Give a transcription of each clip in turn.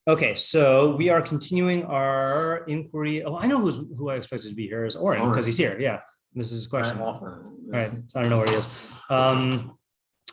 Okay, so we are continuing our inquiry. Oh, I know who I expected to be here is Oren because he's here. Yeah, this is his question. All right, so I don't know where he is.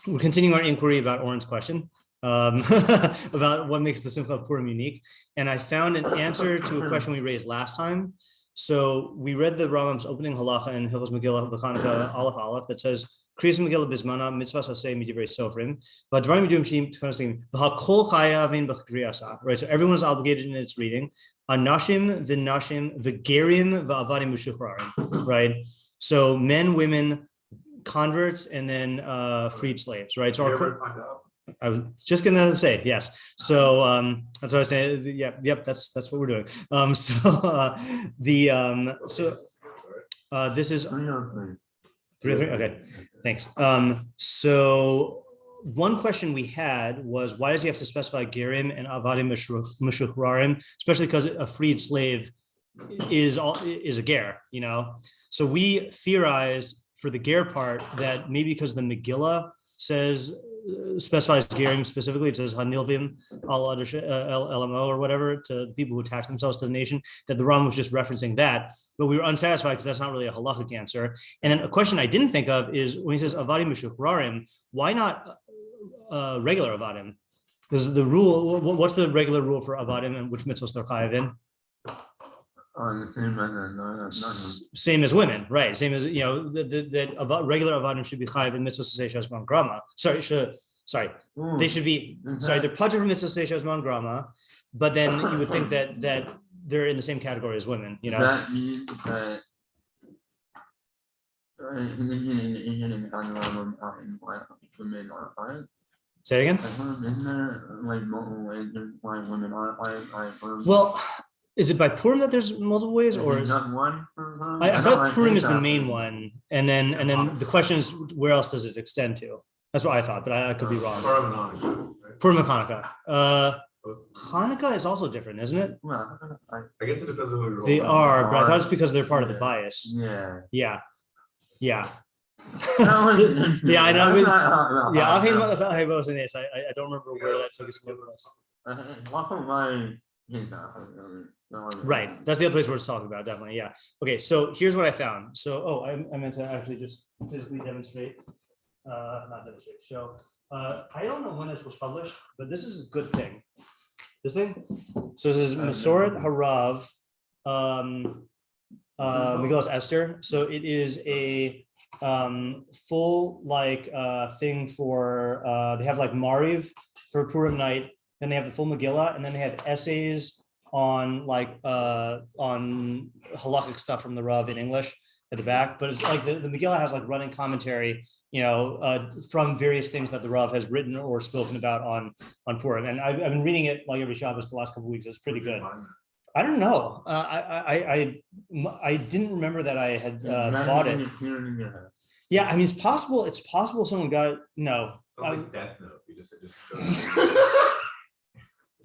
We're continuing our inquiry about Oren's question about what makes the Simchas Purim unique. And I found an answer to a question we raised last time. So we read the Rambam's opening halacha in Hilchos Megilah וחנוכה Aleph that says, "Kriyas Megillah bizmana mitzvahs hasei midivrei sofrim, but dvarim yidum shim tefastim v'hakol chayavin b'kriyasa." Right. So everyone is obligated in its reading. Anashim v'nashim v'gerim v'avadim v'shuchrarim. Right. So men, women, converts, and then freed slaves. Right. So I was just gonna say yes. So that's what I was saying. Yep. That's what we're doing. This is 3. Okay, thanks. So one question we had was, why does he have to specify gerim and avadim meshuchrarim, especially because a freed slave is a ger, you know? So we theorized for the ger part that maybe because the Megillah specifies gerim specifically, it says hanilvim al LMO or whatever to the people who attach themselves to the nation, that the Rambam was just referencing that, but we were unsatisfied because that's not really a halachic answer. And then a question I didn't think of is when he says avadim meshuchrarim, why not regular avadim? Because the rule, what's the regular rule for avadim and which mitzvahs they're chayav in? Same as women, right? Same as, you know, that regular avadim should be chayav in mitzvahs to say shazman grama. They should be they're patur from mitzvahs to say shazman grama, but then you would think that they're in the same category as women, you know. That means that women are fine. Say it again. Isn't there like multiple ways why women are fine? Well, is it by Purim that there's multiple ways, or is not one? I thought Purim is the main one, and then the question is, where else does it extend to? That's what I thought, but I could be wrong. Purim and Hanukkah. Hanukkah is also different, isn't it? Well, I guess it depends on who you're. They are, but I thought it's because they're part of the bias. Yeah. Yeah. Yeah, I know. Yeah, I think I don't remember where that took us. Right, that's the other place we're talking about, definitely. Yeah. Okay, so here's what I found. So, I meant to actually just physically demonstrate, not demonstrate, show. I don't know when this was published, but this is a good thing. This thing. So this is Mesorat, HaRav, Megillah Esther. So it is a full thing for they have like Mariv for Purim night, then they have the full Megillah, and then they have essays on on halachic stuff from the Rav in English at the back. But it's like the Megillah has like running commentary, you know, from various things that the Rav has written or spoken about on Purim. And I've been reading it like every Shabbos the last couple of weeks. It's pretty good. I don't know. I didn't remember that I had bought it. Yeah, I mean, it's possible someone got it. No. Like Death Note. You just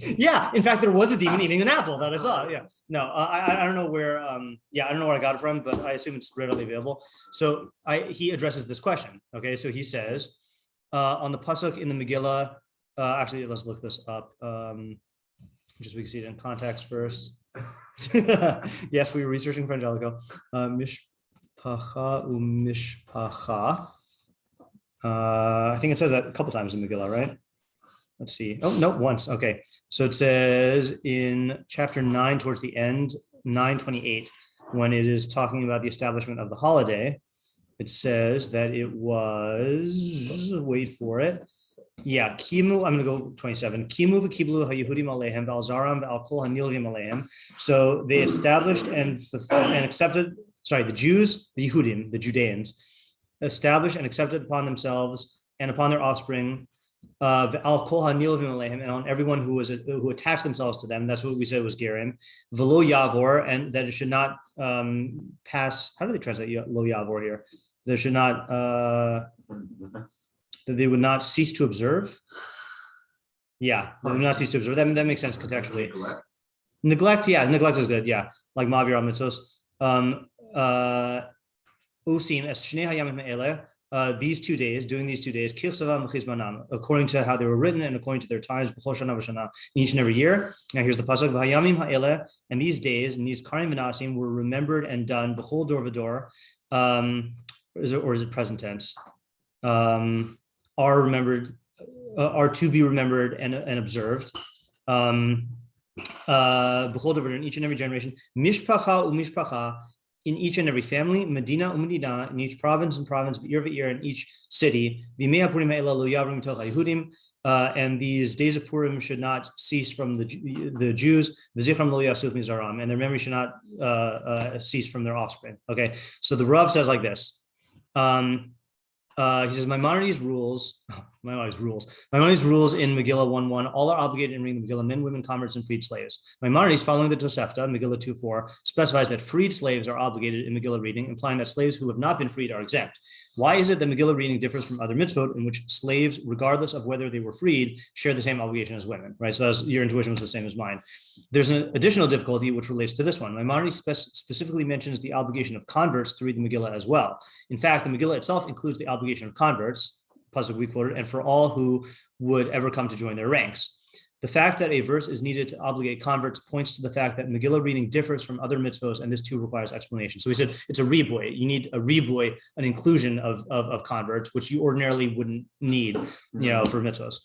Yeah, in fact, there was a demon eating an apple that I saw. Yeah, no, I don't know where. I don't know where I got it from, but I assume it's readily available. So he addresses this question. Okay, so he says on the pasuk in the Megillah. Actually, let's look this up. Just so we can see it in context first. Yes, we were researching for Angelico. Mishpacha umishpacha. I think it says that a couple times in Megillah, right? Let's see. Oh, no, once. Okay. So it says in chapter 9, towards the end, 9:28, when it is talking about the establishment of the holiday, it says that it was, wait for it. Yeah, Kimu, I'm going to go 27. Kimu v'kiblu ha'yehudim alehem v'alzaram v'alkol ha'nilvim alehem. So they established and accepted, the Jews, the Yehudim, the Judeans, established and accepted upon themselves and upon their offspring, v'alkol ha'nilvim alehem, and on everyone who attached themselves to them. That's what we said was gerim. V'lo yavor, and that it should not pass. How do they translate lo yavor here? There should not. That they would not cease to observe. Yeah, they would not cease to observe. That makes sense contextually. Neglect is good. Yeah, like Mavir al Mitzvos. Usim es shnei hayamim ha'eleh these 2 days, doing these 2 days, according to how they were written and according to their times, each and every year. Now here's the pasuk: and these days and these karim v'nasim were remembered and done b'chol dor v'dor. Is it present tense? Are remembered, are to be remembered and observed. B'chol dor v'dor in each and every generation. Mishpacha u'mishpacha, in each and every family, Medina umedina, in each province and province, year in each city. And these days of Purim should not cease from the Jews, and their memory should not cease from their offspring. Okay, so the Rav says like this. He says, Maimonides rules in Megillah 1:1, all are obligated in reading the Megillah, men, women, converts, and freed slaves. Maimonides, following the Tosefta, Megillah 2:4, specifies that freed slaves are obligated in Megillah reading, implying that slaves who have not been freed are exempt. Why is it that Megillah reading differs from other mitzvot in which slaves, regardless of whether they were freed, share the same obligation as women, right? So your intuition was the same as mine. There's an additional difficulty which relates to this one. Maimonides specifically mentions the obligation of converts to read the Megillah as well. In fact, the Megillah itself includes the obligation of converts, pasuk we quoted, and for all who would ever come to join their ranks. The fact that a verse is needed to obligate converts points to the fact that Megillah reading differs from other mitzvos, and this too requires explanation. So we said it's a riboy. You need a riboy, an inclusion of converts, which you ordinarily wouldn't need, for mitzvos.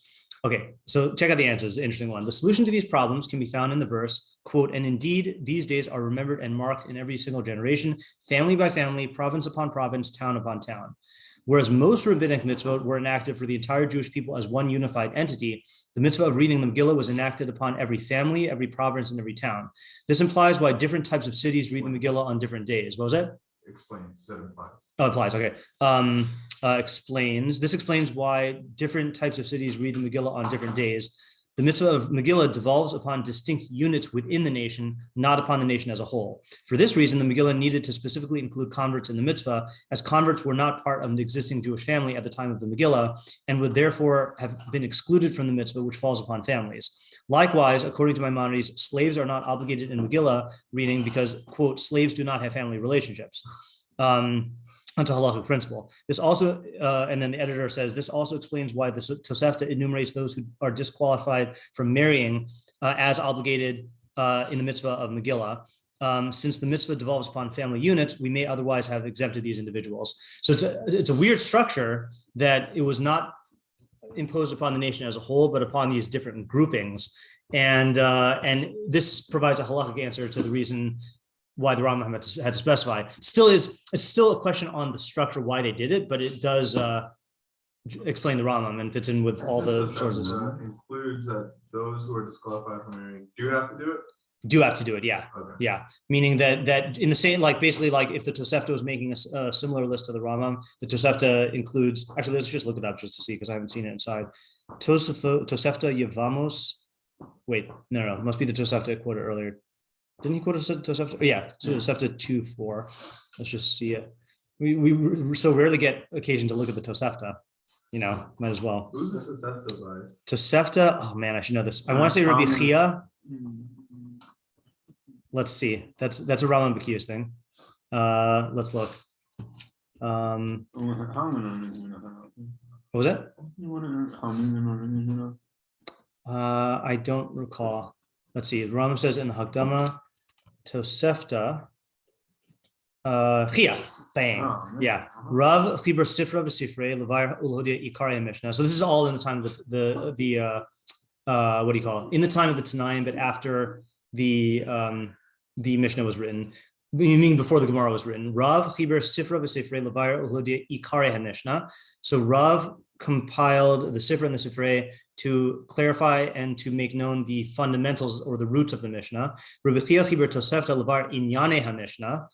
Okay, so check out the answers. Interesting one. The solution to these problems can be found in the verse, quote, and indeed, these days are remembered and marked in every single generation, family by family, province upon province, town upon town. Whereas most rabbinic mitzvot were enacted for the entire Jewish people as one unified entity, the mitzvah of reading the Megillah was enacted upon every family, every province, and every town. This implies why different types of cities read the Megillah on different days. What was that? Explains, instead of implies. Oh, implies, okay. Explains. This explains why different types of cities read the Megillah on different days. The mitzvah of Megillah devolves upon distinct units within the nation, not upon the nation as a whole. For this reason, the Megillah needed to specifically include converts in the mitzvah, as converts were not part of an existing Jewish family at the time of the Megillah, and would therefore have been excluded from the mitzvah, which falls upon families. Likewise, according to Maimonides, slaves are not obligated in Megillah reading because, quote, slaves do not have family relationships. Onto halachic principle. This also, and then the editor says, this also explains why the Tosefta enumerates those who are disqualified from marrying as obligated in the mitzvah of Megillah. Since the mitzvah devolves upon family units, we may otherwise have exempted these individuals. So it's a weird structure that it was not imposed upon the nation as a whole, but upon these different groupings. And this provides a halachic answer to the reason why the Rambam had to specify. It's still a question on the structure why they did it, but it does explain the Rambam and fits in with all the sources. Includes that those who are disqualified from marrying do have to do it. Do have to do it, yeah, okay. Yeah. Meaning that in the same, like basically, like if the Tosefta was making a similar list to the Rambam, the Tosefta includes. Actually, let's just look it up just to see because I haven't seen it inside. Tosefta Yevamos. Wait, no, it must be the Tosefta quoted earlier. Didn't he quote Tosefta? Yeah, Tosefta 2:4. Let's just see it. We so rarely get occasion to look at the Tosefta. Might as well. Who's the Tosefta by? Tosefta. Oh man, I should know this. I want to say Rabbi Chia. Let's see. That's a Rambam Bekius thing. Let's look. What was that? I don't recall. Let's see. The Rambam says in the Hakdama, Tosefta, Chia, bang, yeah. Rav Chibur Sifra v'Sifrei Levar Ulhodia Ikari Mishnah. So this is all in the time of the what do you call it? In the time of the Tanaim, but after the Mishnah was written. You mean before the Gemara was written? Rav Chibur Sifra v'Sifrei Levar Ulhodia Ikari Mishnah. So Rav compiled the Sifra and the Sifrei to clarify and to make known the fundamentals or the roots of the Mishnah. Rabbi Chia Chibur Tosefta Levar Inyane HaMishnah.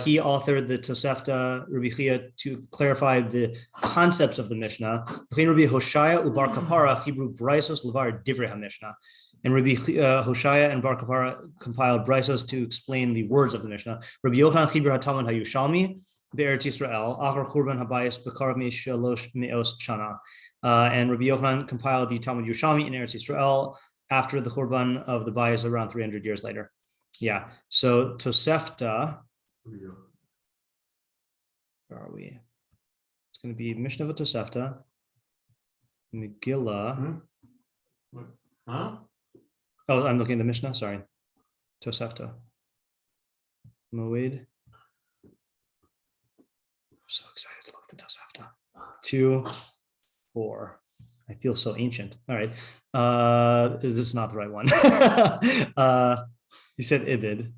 He authored the Tosefta, Rabbi Chia, to clarify the concepts of the Mishnah. Rabbi Hoshaya ubar Kapara Chibru Braisos Levar Divrei HaMishnah. And Rabbi Hoshaya and Bar Kapara compiled Braisos to explain the words of the Mishnah. Rabbi Yochanan Chibur HaTalmud HaYushalmi Be'eretz Yisrael, Achar Churban Habayis Bekarav Shalosh Me'os Shana. And Rabbi Yochanan compiled the Talmud Yerushalmi in Eretz Yisrael after the Churban of the Bayis around 300 years later. Yeah. So Tosefta. Where are we? going to be Mishnah V'Tosefta, Megillah. Huh? Oh, I'm looking at the Mishnah. Sorry, Tosefta. Moed. I'm so excited to look at the Tosefta. 2, 4. I feel so ancient. All right. Is this not the right one? You said Ibid.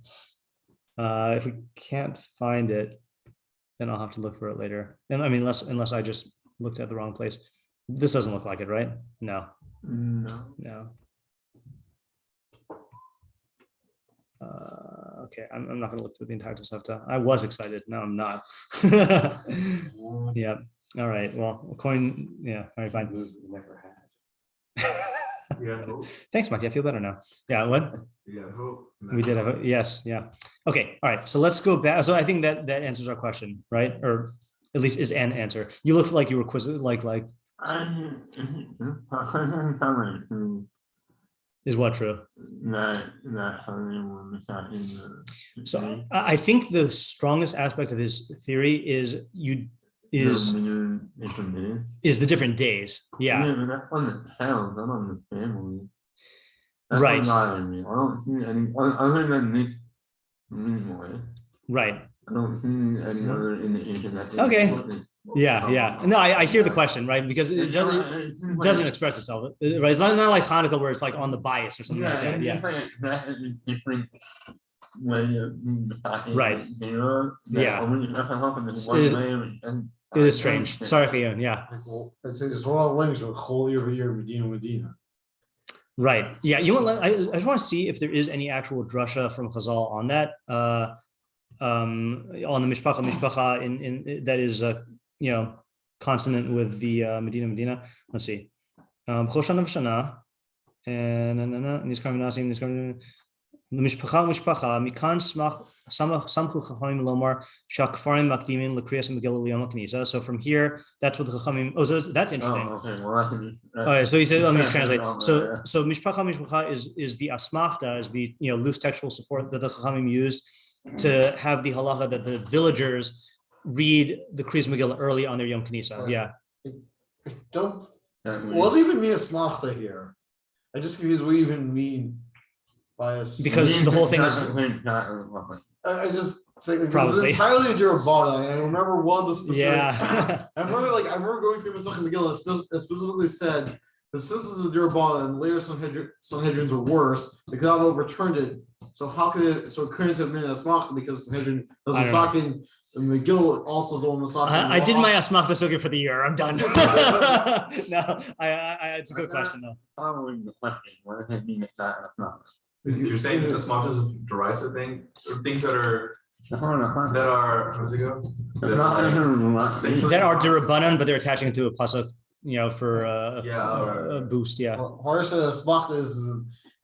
If we can't find it, then I'll have to look for it later. And I mean, unless I just looked at the wrong place. This doesn't look like it, right? No. Okay, I'm not going to look through the entire Tosefta. I was excited. Now I'm not. Yeah. All right. Well, according, yeah. All right, fine. Never had. Yeah. Thanks, Mike. I feel better now. Yeah. What? Yeah. We did have. Yes. Yeah. Okay. All right. So let's go back. So I think that answers our question, right? Or at least is an answer. You looked like you were quizzing, like. Is what true? So I think the strongest aspect of his theory is the different days. Yeah. Right. I don't see any other than this anyway. Right. I don't see any other indication that. Okay. Yeah. No, I hear the question, right? Because it doesn't express itself. Right. It's not like Hanukkah where it's like on the bias or something like that. Yeah. Different way of right. Yeah. It is strange. Sorry, Chiyun. Yeah. It's one of the links with Chol year, Medina. Right. Yeah. You know what? I just want to see if there is any actual drasha from Chazal on that. On the mishpacha in that is consonant with the Medina. Let's see. Mishpacha mikan samchu chachamim lomar shakfarim makdimin lekriyas Megillah liyom haknisa. So from here, that's what the chachamim. Oh, so that's interesting. Okay. Well, all right. So he said, let me just translate. So mishpacha is the asmachta, is the loose textual support that the chachamim used to have the halacha that the villagers read the Kriyas Megillah early on their Yom Knisa. Right. Yeah. What does even mean a smachta here? I just confused what even mean by a. Because the whole thing is. I just say like, probably. this is entirely a Dirabana. I remember one of the specific. Yeah. I remember going through Masechet Megillah. It specifically said that since this is a Dirabana and later Sanhedrins were worse, the Kedama overturned it. So how could it? So it couldn't have been a smachta because Sanhedrin was masakin. And Megillah also is the one masakin. I did my asmachta sugya for the year. I'm done. No, it's a good question though. Following the question, what does it mean? It's not asmachta. You're saying that the smachta is a derisive thing, or things that are how does it go? That are derabanan, but they're attaching it to a pasuk, for a boost. Yeah. Horace said a smachta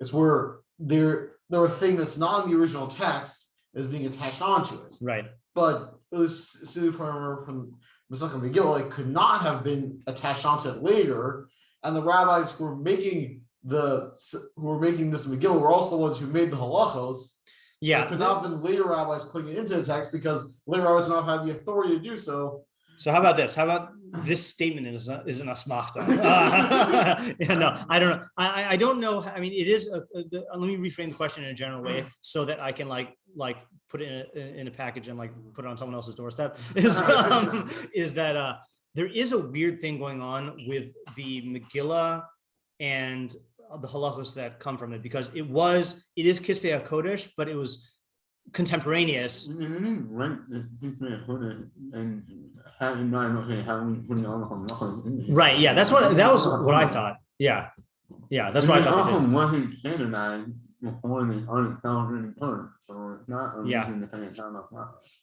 is where there thing that's not in the original text is being attached onto it. Right. But it was from Masechet Megillah, it could not have been attached onto it later. And the rabbis who were making this Megillah were also the ones who made the halachos. Yeah. It could not have been later rabbis putting it into the text because later rabbis would not have had the authority to do so. So how about this? How about this statement is an asmachta? No, I don't know. I don't know. I mean, it is. Let me reframe the question in a general way so that I can like put it in a package and put it on someone else's doorstep. Is that there is a weird thing going on with the Megillah and the halachos that come from it because it is Kisvei HaKodesh, but it was contemporaneous. Right. Yeah. That was what I thought. Yeah. That's what I thought. Wasn't standardized before the unaccelerated so it's not. Yeah.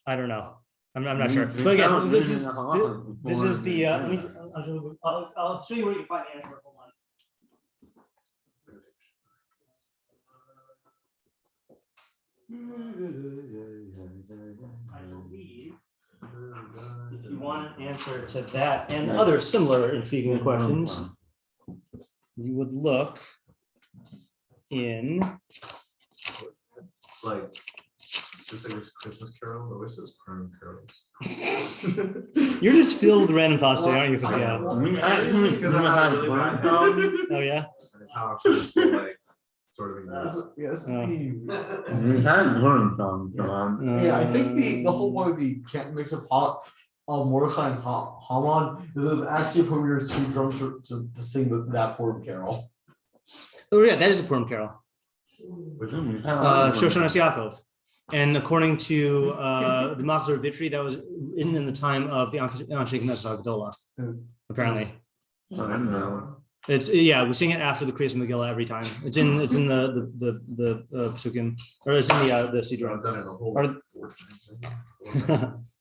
I don't know. I'm not sure. But again, this is the. I'll show you where you can find the answer. Hold on. I believe if you want an answer to that and other similar intriguing questions, you would look in Christmas carols, always says Purim carols. You're just filled with random thoughts today, aren't you? Yeah. Oh yeah. That's how I'm supposed to like sort of Yes. Yeah, I think the whole point of the can't mix a pot of Mordechai and Haman is it's actually putting your two drums to sing that Purim carol. Oh yeah, that is a Purim carol. Shoshanas Yaakov. And according to the Machzor Vitri, that was in the time of the Anshe Knesset HaGedolah, apparently. I don't know. It's we sing it after the Kriyas Megillah every time. It's in the Psukim, or it's in the Sidron.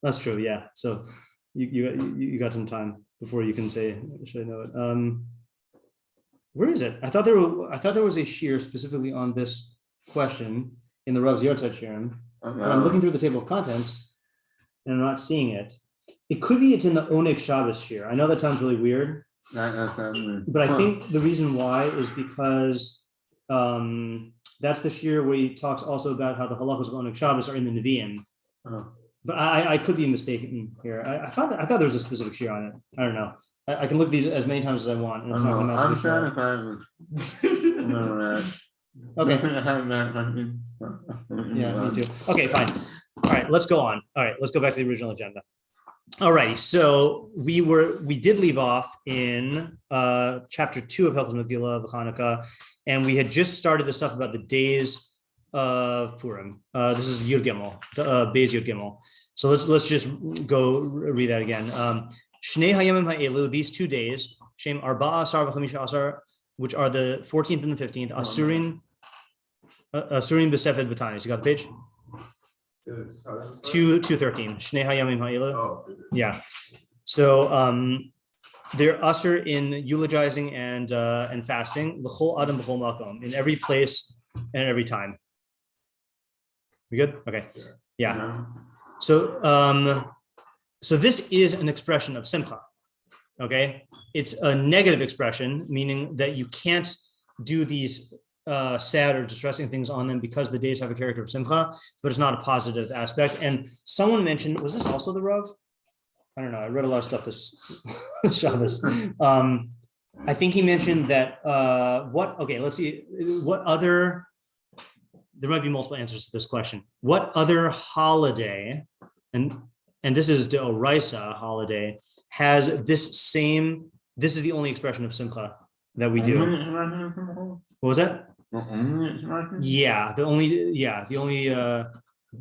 That's true. Yeah. So you got some time before you can say, should I know it? Where is it? I thought there was a shir specifically on this question in the Rav's Yortzeit Shirim. And I'm looking through the table of contents and I'm not seeing it. It could be it's in the Oneg Shabbos shir. I know that sounds really weird. But I think the reason why is because that's the shir where he talks also about how the halachos of Oneg Shabbos are in the Nevi'im. But I could be mistaken here. I thought there was a specific shir on it. I don't know. I can look these as many times as I want. And it's not gonna I'm trying to find Okay. Yeah, me too. Okay, fine. All right, let's go on. All right, let's go back to the original agenda. All righty, so we did leave off in chapter 2 of Hilchos Megilah וחנוכה, and we had just started the stuff about the days of Purim. This is Yud Gimel, Beis Yud Gimel. So let's just go read that again. Shnei hayamim ha'elu, these 2 days, Shem Arba'a Asar v'Chamisha Asar, which are the 14th and the 15th, Asurin B'Sefed B'Tanis. You got the page? 213. Shnei hayamim ha'elu. Yeah. So they're asur in eulogizing and fasting. L'chol adam b'chol makom, in every place and every time. We good? Okay. Yeah. So this is an expression of simcha. Okay, it's a negative expression, meaning that you can't do these sad or distressing things on them because the days have a character of simcha, but it's not a positive aspect. And someone mentioned, was this also the Rav? I don't know. I read a lot of stuff this Shabbos. I think he mentioned that let's see, what other, there might be multiple answers to this question. What other holiday, and this is the Oraisa holiday, has this is the only expression of simcha that we do. What was that? Yeah, the only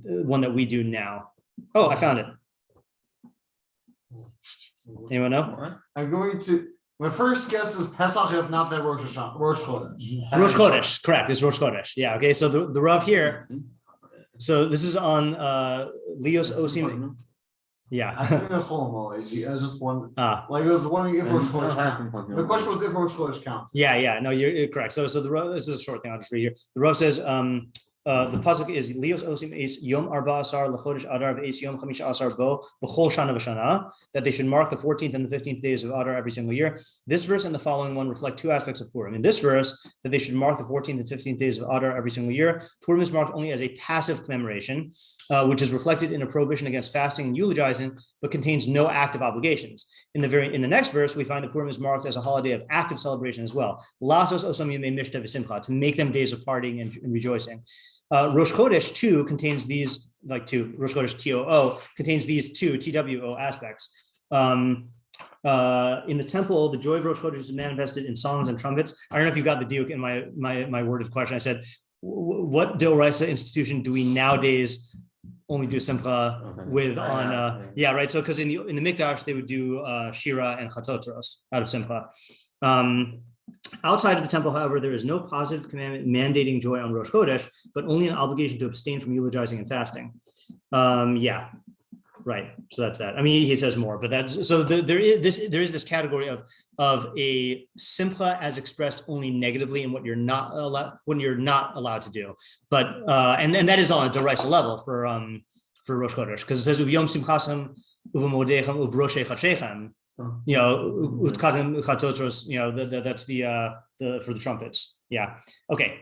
one that we do now. Oh, I found it. Anyone know? I'm going to, my first guess is Pesach, if not that Rosh Chodesh. Rosh Chodesh, correct. It's Rosh Chodesh. Yeah, okay, so the Rav here, so this is on Leos Osim. Yeah. I think the whole I just wondering. Like I was wondering if Rosh Chodesh counts. The question was if Rosh Chodesh counts. Yeah. No, you're correct. So the Rav, this is a short thing. I'll just read here. The Rav says, the pasuk is Leos Osim Eis Yom Arba Asar L'Chodesh Adar V'Eis Yom Chamisha Asar Bo B'Chol Shana V'Shana, that they should mark the 14th and the 15th days of Adar every single year. This verse and the following one reflect 2 aspects of Purim. In this verse, that they should mark the 14th and 15th days of Adar every single year. Purim is marked only as a passive commemoration, which is reflected in a prohibition against fasting and eulogizing, but contains no active obligations. In the next verse, we find that Purim is marked as a holiday of active celebration as well. Lasos Osam Yemei Mishta V'Simcha, to make them days of partying and rejoicing. Rosh Chodesh too contains these, Rosh Chodesh TOO contains these 2 TWO aspects. In the temple, the joy of Rosh Chodesh is manifested in songs and trumpets. I don't know if you got the diuk in my worded question. I said, what Deoraisa institution do we nowadays only do simcha with on? Yeah, right. So because in the Mikdash they would do shira and chatzotros out of simcha. Outside of the temple, however, there is no positive commandment mandating joy on Rosh Chodesh, but only an obligation to abstain from eulogizing and fasting. Yeah, right. So that's that. I mean, he says more, but that's so. There is this category of a simcha as expressed only negatively in what you're not allowed to do. But and that is on a deraisa level for Rosh Chodesh, because it says Yom Simchasam Uvamodechem Uvroshe Chachechem. That's the for the trumpets. Yeah. Okay.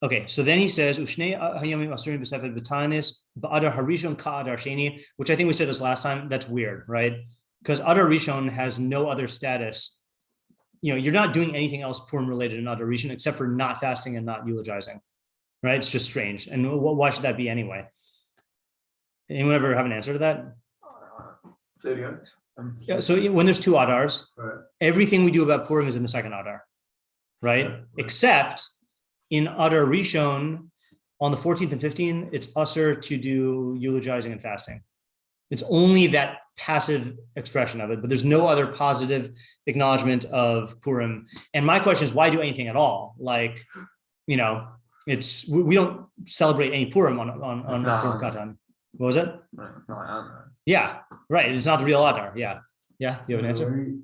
Okay, so then he says, Ushnei hayamim asurim b'sefed b'tanis ba'adar harishon ka'adar sheni, which I think we said this last time. That's weird, right? Because Adar Rishon has no other status. You're not doing anything else Purim related in Adar Rishon except for not fasting and not eulogizing, right? It's just strange. And why should that be anyway? Anyone ever have an answer to that? Say it again. Yeah, so when there's two Adars, Right. everything we do about Purim is in the second Adar, right? Right. Except in Adar Rishon, on the 14th and 15th, it's usher to do eulogizing and fasting. It's only that passive expression of it, but there's no other positive acknowledgement of Purim. And my question is, why do anything at all? Like, it's we don't celebrate any Purim on Purim Katan. What was it? Yeah, right. It's not the real Adar. Yeah. You have an answer?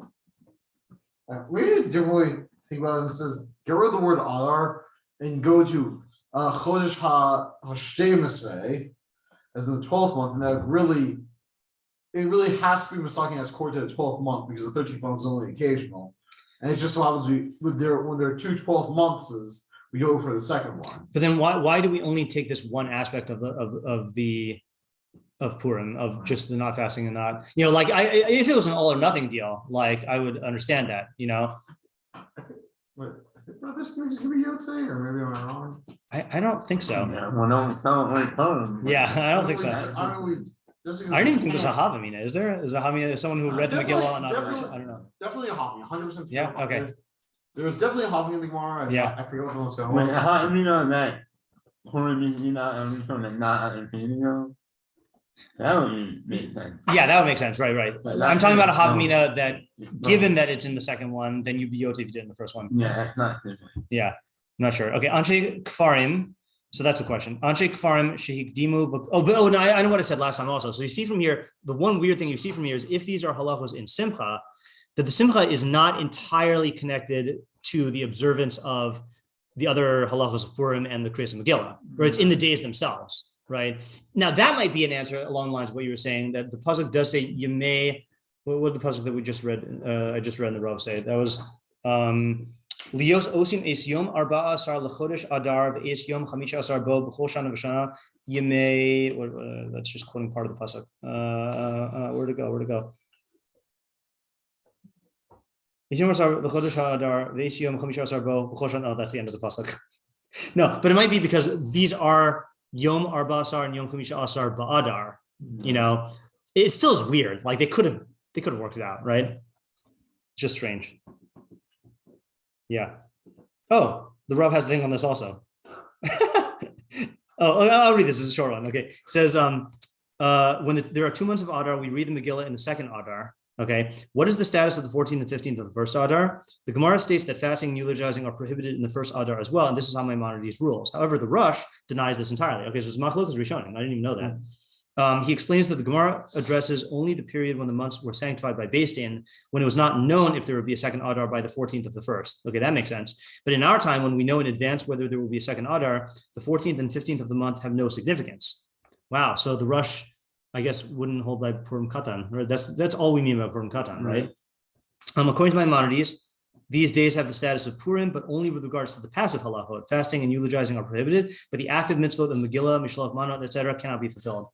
We differently think about this. Is get rid of the word Adar and go to Chodesh HaShtei as in the 12th month, and that really has to be mistaken as core to the 12th month because the 13th month is only occasional, and it just so happens when there are two 12 months, we go for the second one. But then why do we only take this one aspect of Purim, of just the not fasting and not, like if it was an all or nothing deal, like I would understand that, I think this thing's gonna be Yotze, or maybe I'm wrong. I don't think so. Yeah, I don't think so. I don't even think there's a Havamina. Is there? Is a Havamina someone who read the Megillah on Adoration? I don't know. Definitely a Havamina, 100%. Yeah. Okay. There's definitely a Havamina in the Gemara. Yeah. I forget what the most going Wait, on. how do you know that Purim is not a video? That would make sense. Yeah, that would make sense. Right. I'm talking about a Havamina that, given that it's in the second one, then you'd be Yotze if you did in the first one. Yeah, that's not different. Yeah, I'm not sure. Okay, Anshe Kfarim. So that's a question. Anshe Kfarim Shehikdimu. Oh, no, I know what I said last time also. So you see from here, the one weird thing you see from here is if these are halachos in Simcha, that the Simcha is not entirely connected to the observance of the other halachos of Purim and the Kriyas of Megillah, or it's in the days themselves, right? Now that might be an answer along the lines of what you were saying, that the pasuk does say Yemei. What the pasuk that we just read? I just read in the Rav say that was. Lios osim es yom arba'a asar lechodesh adar ve'es yom chamisha asar bo b'chol shana v'shana yemei. That's just quoting part of the pasuk. Where to go? Es yom asar lechodesh adar ve'es yom chamisha asar bo b'chol shana. Oh, that's the end of the pasuk. No, but it might be because these are yom arba'a asar and yom chamisha asar ba'adar. It still is weird. Like they could have worked it out, right? Just strange. Yeah. Oh, the Rav has a thing on this also. I'll read this. This is a short one. Okay. It says, when there are 2 months of Adar, we read the Megillah in the second Adar. Okay. What is the status of the 14th and 15th of the first Adar? The Gemara states that fasting and eulogizing are prohibited in the first Adar as well. And this is how Maimonides rules. However, the Rush denies this entirely. Okay. So it's Machlokas Rishonim. I didn't even know that. He explains that the Gemara addresses only the period when the months were sanctified by Beis Din, when it was not known if there would be a second Adar by the 14th of the first. Okay, that makes sense. But in our time, when we know in advance whether there will be a second Adar, the 14th and 15th of the month have no significance. Wow, so the Rush, I guess, wouldn't hold by Purim Katan. Right? That's all we mean by Purim Katan, right? According to Maimonides, these days have the status of Purim, but only with regards to the passive halachot. Fasting and eulogizing are prohibited, but the active mitzvot of Megillah, Mishlach Manot, etc., cannot be fulfilled.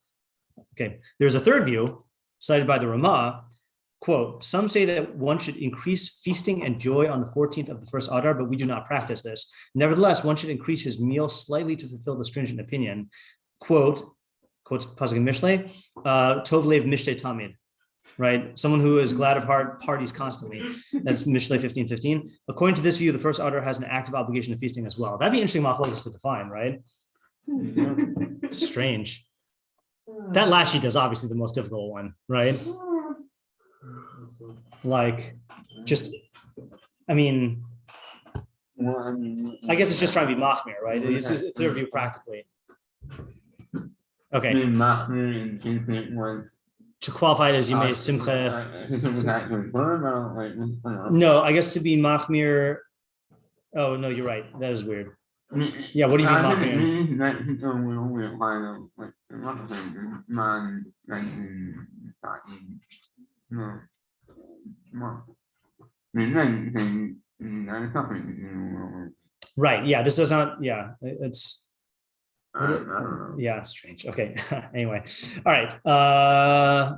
Okay, there's a third view cited by the Ramah, quote, some say that one should increase feasting and joy on the 14th of the first Adar, but we do not practice this. Nevertheless, one should increase his meal slightly to fulfill the stringent opinion. Quote, quotes Pasuk in Mishlei, Tov Lev Mishtei Tamid, right? Someone who is glad of heart parties constantly. That's Mishlei 15:15. According to this view, the first Adar has an active obligation of feasting as well. That'd be interesting machlokas to define, right? Strange. That last sheet is obviously the most difficult one, right? Like, just, I guess it's just trying to be machmir, right? It's just their view practically. Okay. To qualify it as you may simcha. No, I guess to be machmir. Oh no, you're right. That is weird. Yeah, what do you mean machmir? Right. Yeah. This does not. Yeah. It's. I don't know. Yeah, strange. Okay. Anyway, all right.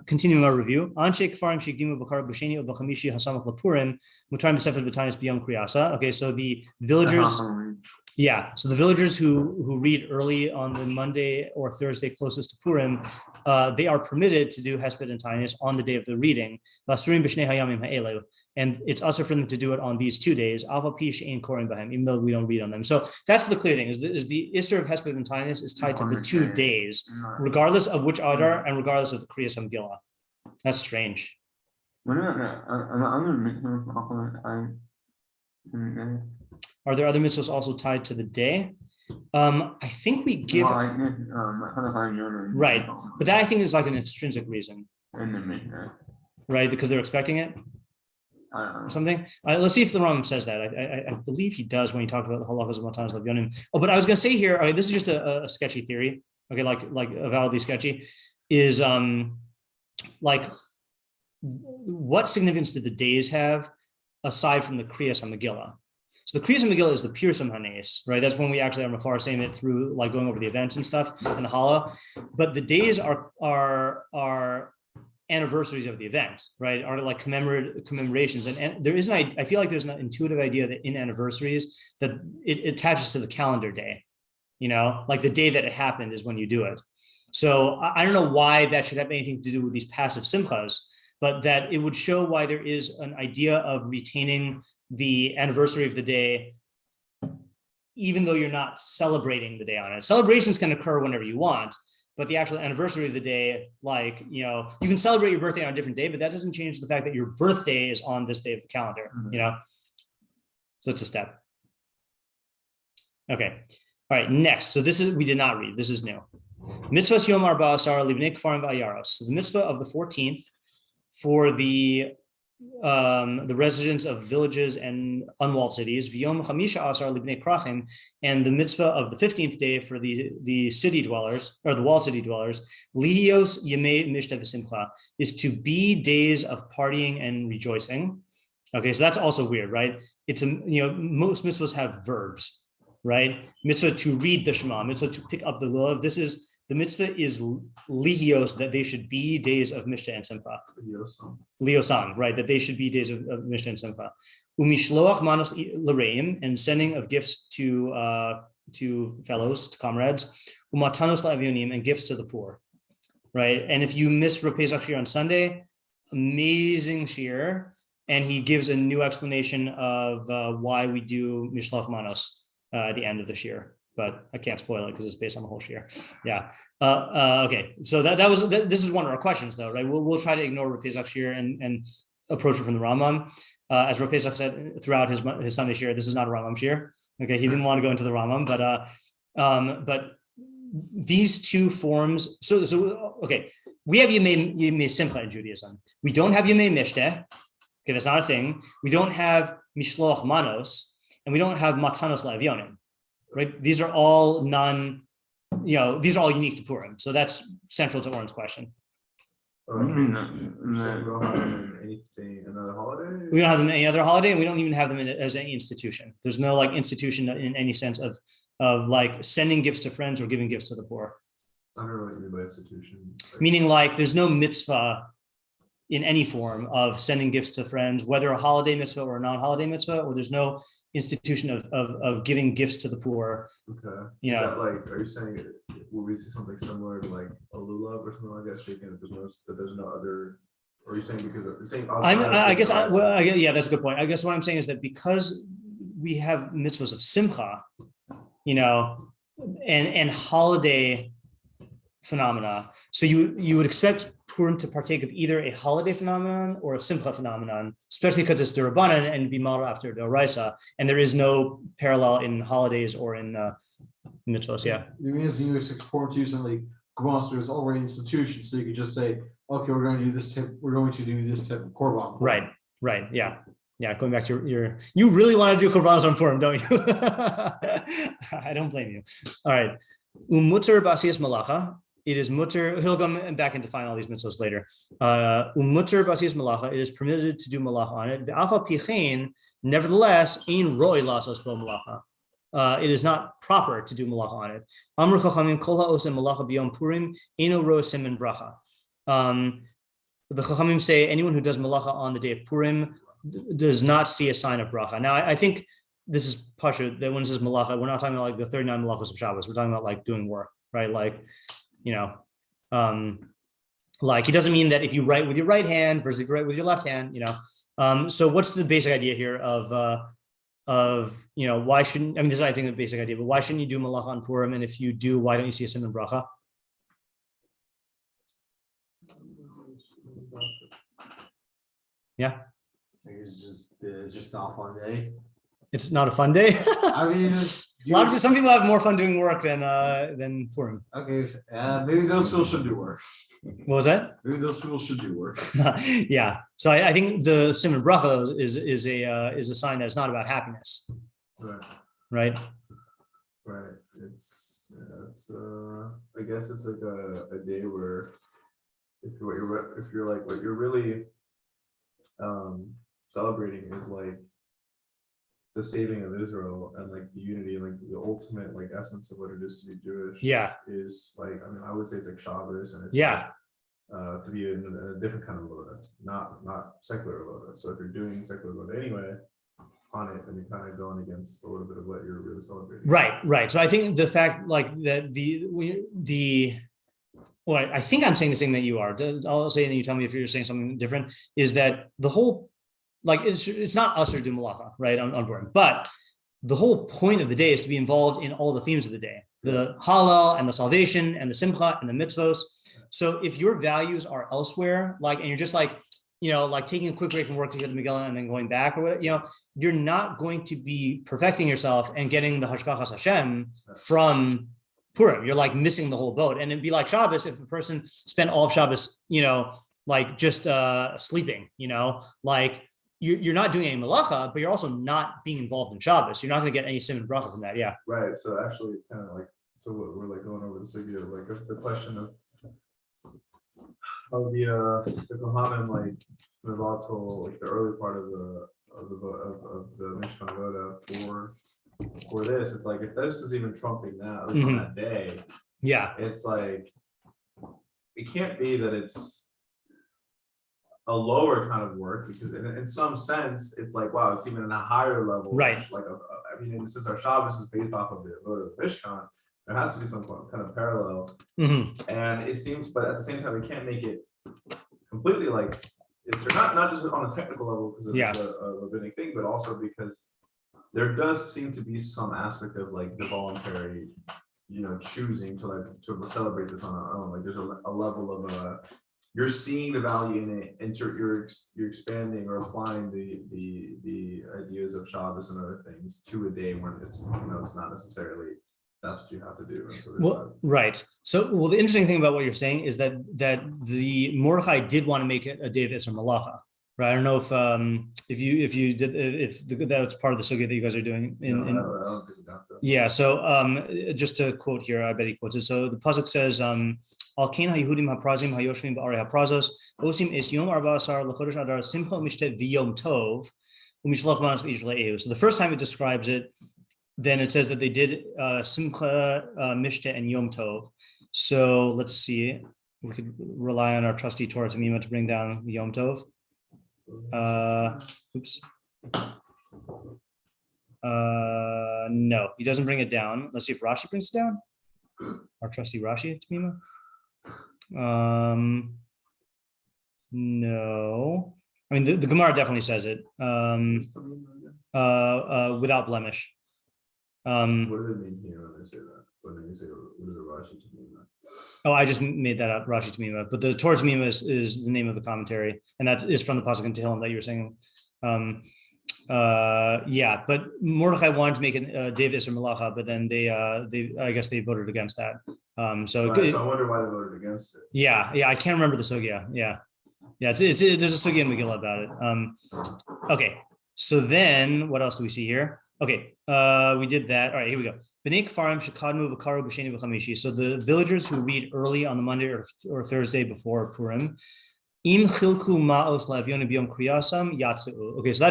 Continuing our review. Okay, so the villagers. Yeah, so the villagers who read early on the Monday or Thursday closest to Purim, they are permitted to do hesped and tainus on the day of the reading. And it's also for them to do it on these 2 days, even though we don't read on them. So that's the clear thing, is the Esther of hesped and tainus is tied to the 2 days, regardless of which Adar and regardless of the Kriyas Megillah. That's strange. What about that? Are there other mitzvahs also tied to the day? I think we give right, but that I think is like an extrinsic reason, right? Because they're expecting it or something. Let's see if the Rambam says that. I believe he does when he talked about the halachas of matanos levyonim. Oh, but I was going to say here, okay, this is just a sketchy theory. Okay, like avowedly sketchy is like what significance did the days have aside from the Kriyas Megillah? So the Kriyas Megillah is the Pirsum Hanes, right? That's when we actually are saying it through like going over the events and stuff and the Hala. But the days are anniversaries of the event, right? Are like commemorations. And there is I feel like there's an intuitive idea that in anniversaries that it attaches to the calendar day, like the day that it happened is when you do it. So I don't know why that should have anything to do with these passive simchas, but that it would show why there is an idea of retaining the anniversary of the day, even though you're not celebrating the day on it. Celebrations can occur whenever you want, but the actual anniversary of the day, like, you can celebrate your birthday on a different day, but that doesn't change the fact that your birthday is on this day of the calendar, So it's a step. Okay. All right, next. So we did not read, this is new. Mitzvahs Yom Arba Asar Libnei Kfarim V'Ayaros. So the mitzvah of the 14th for the residents of villages and unwalled cities, V'Yom Chamisha Asar Libnei Krachim, and the mitzvah of the 15th day for the city dwellers, or the walled city dwellers, Lihios Yemei Mishta V'Simcha, is to be days of partying and rejoicing. Okay, so that's also weird, right? It's most mitzvahs have verbs, right? Mitzvah to read the Shema, mitzvah to pick up the lulav. The mitzvah is lihios, that they should be days of Mishta and Simcha. Liosan, right? That they should be days of Mishta and Simcha. Umishloach manos l'reim, and sending of gifts to fellows, to comrades. Umatanos la'avyonim, and gifts to the poor, right? And if you miss Rav Pesach Shir on Sunday, amazing shir, and he gives a new explanation of why we do Mishloach manos at the end of the shir. But I can't spoil it because it's based on the whole shir. Yeah. Okay. So this is one of our questions, though, right? We'll try to ignore Rav Pesach shir and approach it from the Rambam. As Rav Pesach said throughout his Sunday shir, this is not a Rambam shir. Okay, he didn't want to go into the Rambam, but these two forms. So okay, we have Yemei Simcha in Judaism. We don't have Yemei Mishteh. Okay, that's not a thing. We don't have Mishloach Manos, and we don't have Matanos La'avyonim. Right? These are all these are all unique to Purim. So that's central to Oren's question. We don't have them another holiday? We don't have them any other holiday, and we don't even have them as any institution. There's no like institution in any sense of like sending gifts to friends or giving gifts to the poor. I don't know what you mean by institution. Meaning like there's no mitzvah in any form of sending gifts to friends, whether a holiday mitzvah or a non-holiday mitzvah, or there's no institution of giving gifts to the poor. Okay. Is that like, are you saying will we see something similar to like a lulav or something like that? Speaking of there's no other, or are you saying because of the same? Yeah, that's a good point. I guess what I'm saying is that because we have mitzvahs of simcha, and holiday phenomena. So you would expect Purim to partake of either a holiday phenomenon or a simcha phenomenon, especially because it's D'Rabbanan and be modeled after D'Oraisa, and there is no parallel in holidays or in mitzvahs. Yeah. You mean as you expect Purim to use something like is already institution, so you could just say, okay, we're going to do this type of korban. Right. Yeah. Going back to you really want to do korbanos on Purim, don't you? I don't blame you. All right. Umutter basias malacha. It is mutter. He'll come back and define all these mitzvahs later. Umutter basias malacha. It is permitted to do malacha on it. Nevertheless, ein roi lasos bo malacha. it is not proper to do malacha on it. Amru chachamim kol ha'osem malacha b'yom Purim eno ro siman bracha. The chachamim say anyone who does malacha on the day of Purim does not see a sign of bracha. Now, I think this is pasha that when it says malacha, we're not talking about like the 39 malachos of Shabbos. We're talking about like doing work, right? Like, like it doesn't mean that if you write with your right hand versus if you write with your left hand, So what's the basic idea here of why shouldn't, I mean, this is I think the basic idea, but why shouldn't you do malacha on Purim? And if you do, why don't you see a siman bracha? Yeah. It's just not a fun day. It's not a fun day. I mean, some people have more fun doing work than Purim. Okay, maybe those people should do work. What was that? Maybe those people should do work. Yeah. So I think the siman bracha is a sign that it's not about happiness. Right. Right. It's I guess it's like a day where if you're like what you're really celebrating is like the saving of Israel and like the unity and like the ultimate like essence of what it is to be Jewish. Yeah. Is like, I mean, I would say it's like Shabbos and it's yeah. Like, to be in a different kind of loda, not secular loda. So if you're doing secular loda anyway on it, then you're kind of going against a little bit of what you're really celebrating. Right. So I think the fact like that well, I think I'm saying the same that you are. I'll say, and you tell me if you're saying something different, is that the whole, like, it's not us or do malacha, right, on Purim, but the whole point of the day is to be involved in all the themes of the day, the halal and the salvation and the simcha and the mitzvos. So if your values are elsewhere, like, and you're just like, like taking a quick break from work to get the Megillah and then going back or whatever, you're not going to be perfecting yourself and getting the hashgachas Hashem from Purim. You're like missing the whole boat. And it'd be like Shabbos if a person spent all of Shabbos, like just sleeping, like you're not doing any malacha, but you're also not being involved in Shabbos. You're not going to get any siman bracha from that. Yeah. Right. So actually kind of like, so we're like going over the sugya, like the question of the Kohanim, like Mevatel, like the early part of the Mishnah for this, it's like if this is even trumping that, at least on that day, yeah, it's like it can't be that it's a lower kind of work, because in some sense it's like, wow, it's even in a higher level, right? Like I mean, since our Shabbos is based off of the vote of Mishkan, there has to be some kind of parallel, and it seems, but at the same time, we can't make it completely like it's not just on a technical level because it's a rabbinic thing, but also because there does seem to be some aspect of like the voluntary, choosing to celebrate this on our own. Like there's a level of you're seeing the value in it, and you're expanding or applying the ideas of Shabbos and other things to a day when it's it's not necessarily that's what you have to do. And so right. So, the interesting thing about what you're saying is that the Mordechai did want to make it a day of Esther Malacha, right? I don't know if that's part of the sugya that you guys are doing. I don't think that. Yeah. So, just to quote here, I bet he quotes it. So the pasuk says, "Al kain haYehudim haprazim hayoshvim ba'arei haprazos osim es yom 14 lechodesh adar simcha mishte v'yom tov u'mishlach manos l'Yisrael ehu." So the first time it describes it, then it says that they did Simcha, Mishte, and Yom Tov. So let's see. We could rely on our trusty Torah Tamima to bring down Yom Tov. Oops. No, he doesn't bring it down. Let's see if Rashi brings it down. Our trusty Rashi Tamima. No. I mean, the Gemara definitely says it. Without blemish. What do they mean here when they say that? When they say what is a Rashi Tamima? Oh, I just made that up, Rashi Tamima. But the Torah Tamima is the name of the commentary, and that is from the pasuk in Tehillim that you were saying. Yeah, but Mordechai wanted to make a day of Esther Malacha, but then they I guess they voted against that. So I wonder why they voted against it. Yeah, I can't remember the sugya. Yeah, it's there's a sugya in Megillah about it. Okay, so then what else do we see here? Okay, we did that. All right, here we go. So the villagers who read early on the Monday or Thursday before Purim, okay, so that's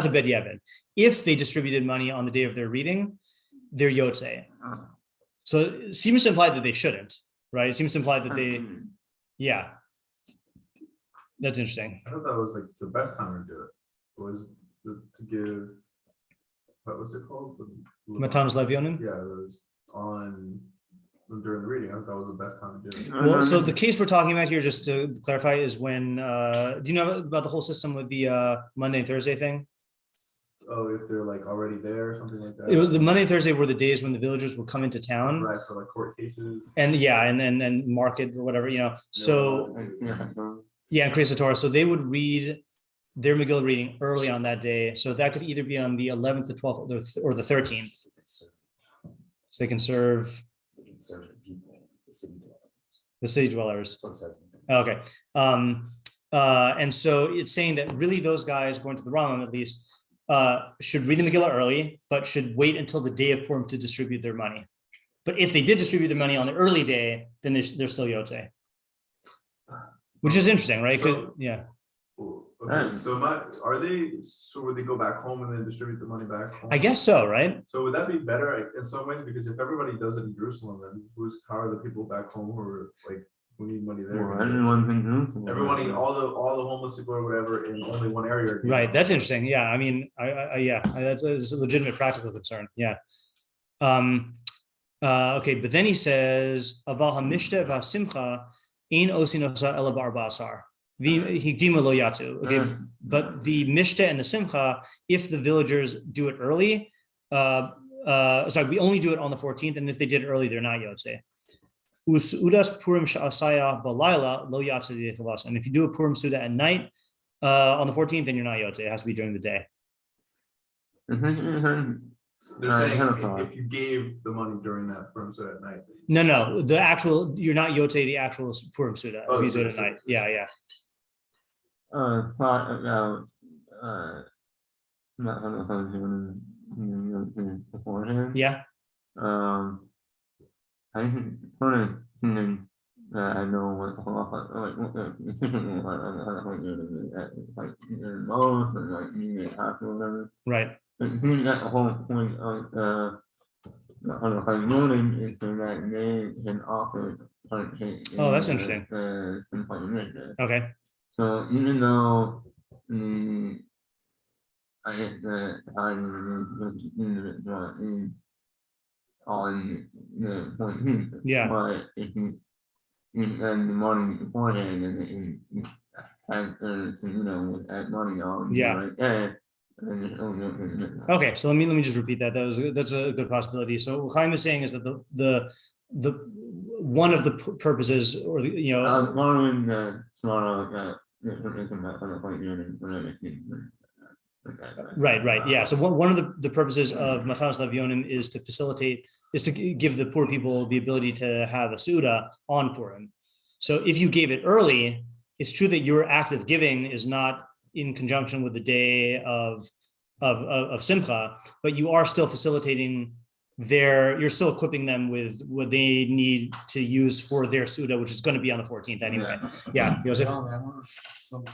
a bed yavad. If they distributed money on the day of their reading, they're Yotze. So it seems to imply that they shouldn't, right? It seems to imply that they, yeah. That's interesting. I thought that was like the best time to do it was to give, what's it called? Matanos Levionim? Yeah, it was on during the reading. I thought that was the best time to do it. Well, so the case we're talking about here, just to clarify, is when, do you know about the whole system with the Monday and Thursday thing? Oh, if they're like already there or something like that. It was the Monday and Thursday were the days when the villagers would come into town. Right, for like court cases. And yeah, and market or whatever, So yeah, and create the Torah. So they would read their Megillah reading early on that day. So that could either be on the 11th, the 12th, or the 13th. So they can serve the people, the city dwellers. What says Okay. And so it's saying that really those guys, according to the Rambam at least, should read the Megillah early, but should wait until the day of Purim to distribute their money. But if they did distribute their money on the early day, then they're still Yotze. Which is interesting, right? Yeah. Cool. Okay. So would they go back home and then distribute the money back home? I guess so, right? So would that be better in some ways? Because if everybody does it in Jerusalem, then how are the people back home who need money there? Everyone, all the homeless people or whatever in only one area. Right. That's interesting. Yeah. I mean, that's a legitimate practical concern. Yeah. Okay. But then he says, Aval hamishta v'simcha ein osin osa ela b'arba'asar. Okay, but the mishta and the simcha, if the villagers do it early, we only do it on the 14th, and if they did it early, they're not yotze. Udas Purim sha'asaya balayla lo yotze. And if you do a Purim Suda at night on the 14th, then you're not yotze. It has to be during the day. They're saying if you gave the money during that Purim Suda at night. No, you're not yotze the actual Purim Suda. If you do it at night. Yeah. Thought about beforehand. Yeah. I think I know what Right. It seems that the whole point of is so that they can offer participate. Oh, that's interesting. Okay. So even though I guess the time is on the 14th, yeah. But if you the morning beforehand and with that money on, yeah. Right there. Okay, so let me just repeat that. That's a good possibility. So what Chaim is saying is that the one of the purposes, or following the smaller right, yeah. So one of the purposes of Matanos Levionim is to give the poor people the ability to have a Suda on Purim. So if you gave it early, it's true that your act of giving is not in conjunction with the day of Simcha, but you are still facilitating you're still equipping them with what they need to use for their Suda, which is going to be on the 14th anyway. Yeah, Yosef? So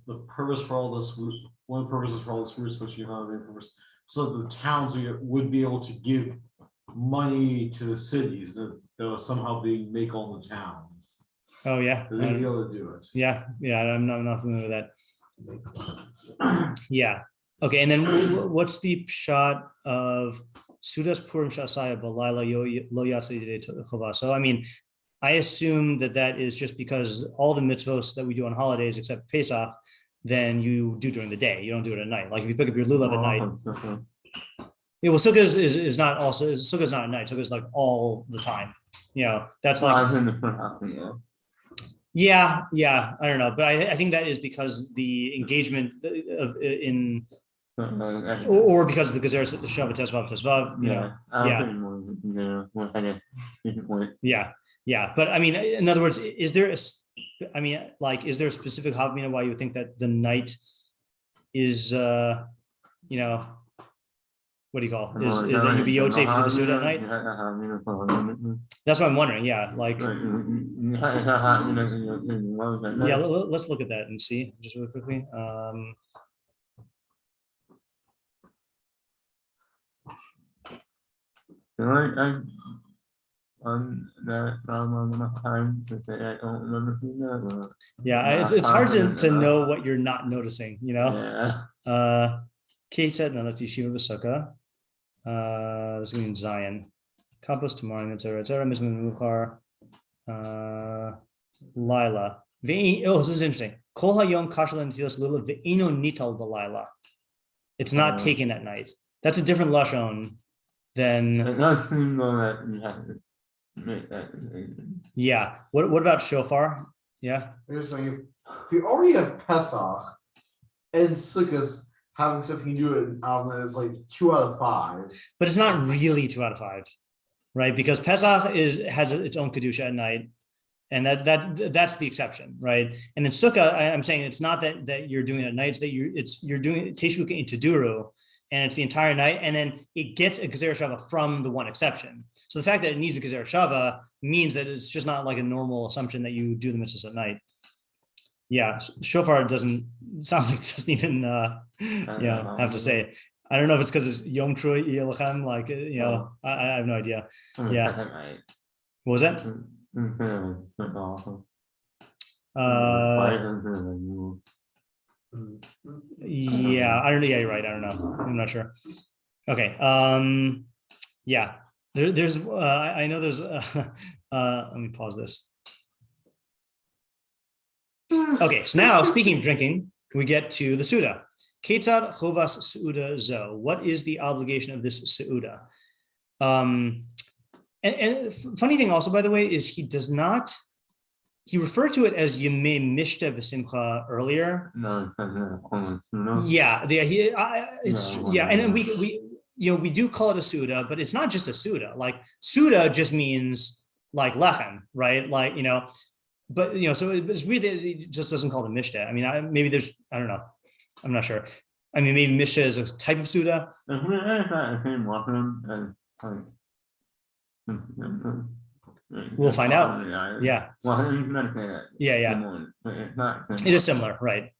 the purpose for all this, one of the purposes for all this research you have, so the towns would be able to give money to the cities that will somehow make all the towns. Oh yeah, they'd be able to do it. Yeah, I'm not familiar with that. Yeah. Okay, and then what's the shot of Sudas Purim Shasaya Balayla Lo Yatzei Chava? So I mean, I assume that is just because all the mitzvos that we do on holidays except Pesach, then you do during the day. You don't do it at night. Like if you pick up your lulav at night. Yeah, well, Sukkah is not also Sukkah is not at night. Sukkah is like all the time. That's like. Yeah, I don't know, but I think that is because the engagement or because of the Gezer Shabbat Tesvav. Yeah. But I mean, in other words, is there a specific havmina why you would think that the night is, what do you call it? Is that you be yotze for the Suda at night? That's what I'm wondering. Yeah, like. Yeah, let's look at that and see just really quickly. On that time to say I don't remember seeing that. Yeah, it's hard to know what you're not noticing, you know. Yeah. Kate said, "No, that's Yeshiva V'Sukkah." This is in Zion. Compost tomorrow, etc. Mizmah Mukar. Lila. Oh, this is interesting. Kol hayom kashal netilas lula ve'ino nital b'layla. It's not taken at night. That's a different lashon than. It does seem though that you have to make that decision. Yeah. What about shofar? Yeah. Interesting. If you already have Pesach and Sukkot having stuff you do it it's like 2 out of 5. But it's not really 2 out of 5, right? Because Pesach has its own kedusha at night, and that's the exception, right? And then Sukkah, I'm saying it's not that you're doing it at night; it's that you're doing it Teshuvah into Duru, and it's the entire night, and then it gets a Gezer Shava from the one exception. So the fact that it needs a Gezer Shava means that it's just not like a normal assumption that you do the mitzvahs at night. Yeah, shofar sounds like it doesn't even have to say. I don't know if it's because it's Yom Trui Yelachem, like I have no idea. Yeah. What was that? Yeah, I don't know. Yeah, you're right. I don't know. I'm not sure. Okay. Yeah. There's I know there's let me pause this. Okay, so now speaking of drinking, we get to the Suda. Ketzad chovas Suda zo. What is the obligation of this Suda? And funny thing also, by the way, is he referred to it as Yemei Mishta V'Simcha earlier. No, Yeah, and we do call it a Suda, but it's not just a Suda. Like Suda just means like lechem, right? Like, but so it's weird that it just doesn't call it a mishta. I mean, maybe I don't know. I'm not sure. I mean, maybe mishta is a type of suda. We'll find out. Yeah. Yeah. It is similar, right?